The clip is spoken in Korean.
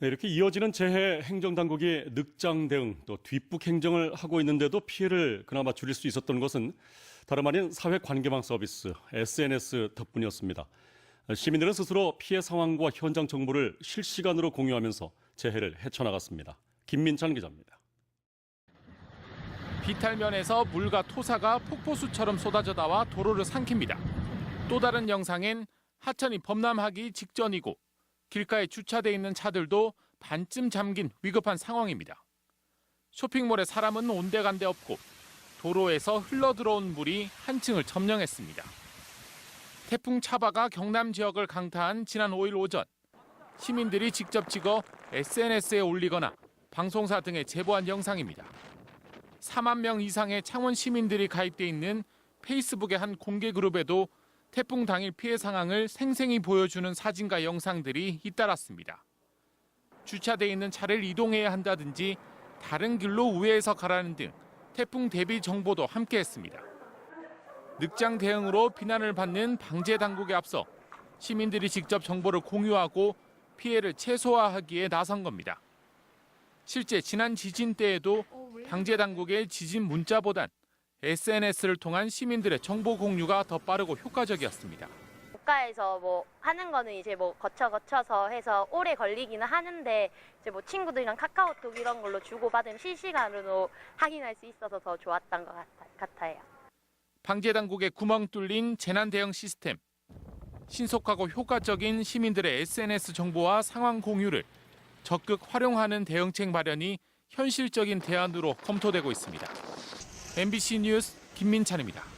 네, 이렇게 이어지는 재해 행정당국이 늑장 대응 또 뒷북 행정을 하고 있는데도 피해를 그나마 줄일 수 있었던 것은 다름 아닌 사회관계망 서비스 SNS 덕분이었습니다. 시민들은 스스로 피해 상황과 현장 정보를 실시간으로 공유하면서 재해를 헤쳐나갔습니다. 김민찬 기자입니다. 비탈면에서 물과 토사가 폭포수처럼 쏟아져 나와 도로를 삼킵니다. 또 다른 영상엔 하천이 범람하기 직전이고 길가에 주차돼 있는 차들도 반쯤 잠긴 위급한 상황입니다. 쇼핑몰에 사람은 온데간데 없고 도로에서 흘러들어온 물이 한층을 점령했습니다. 태풍 차바가 경남 지역을 강타한 지난 5일 오전, 시민들이 직접 찍어 SNS에 올리거나 방송사 등에 제보한 영상입니다. 4만 명 이상의 창원 시민들이 가입돼 있는 페이스북의 한 공개 그룹에도 태풍 당일 피해 상황을 생생히 보여주는 사진과 영상들이 잇따랐습니다. 주차돼 있는 차를 이동해야 한다든지 다른 길로 우회해서 가라는 등 태풍 대비 정보도 함께했습니다. 늑장 대응으로 비난을 받는 방제 당국에 앞서 시민들이 직접 정보를 공유하고 피해를 최소화하기에 나선 겁니다. 실제 지난 지진 때에도 방제 당국의 지진 문자보단 SNS를 통한 시민들의 정보 공유가 더 빠르고 효과적이었습니다. 국가에서 뭐 하는 거는 이제 뭐 거쳐서 해서 오래 걸리기는 하는데 이제 뭐 친구들이랑 카카오톡 이런 걸로 주고받으면 실시간으로 확인할 수 있어서 더 좋았던 것 같아요. 방제 당국의 구멍 뚫린 재난 대응 시스템, 신속하고 효과적인 시민들의 SNS 정보와 상황 공유를 적극 활용하는 대응책 마련이 현실적인 대안으로 검토되고 있습니다. MBC 뉴스 김민찬입니다.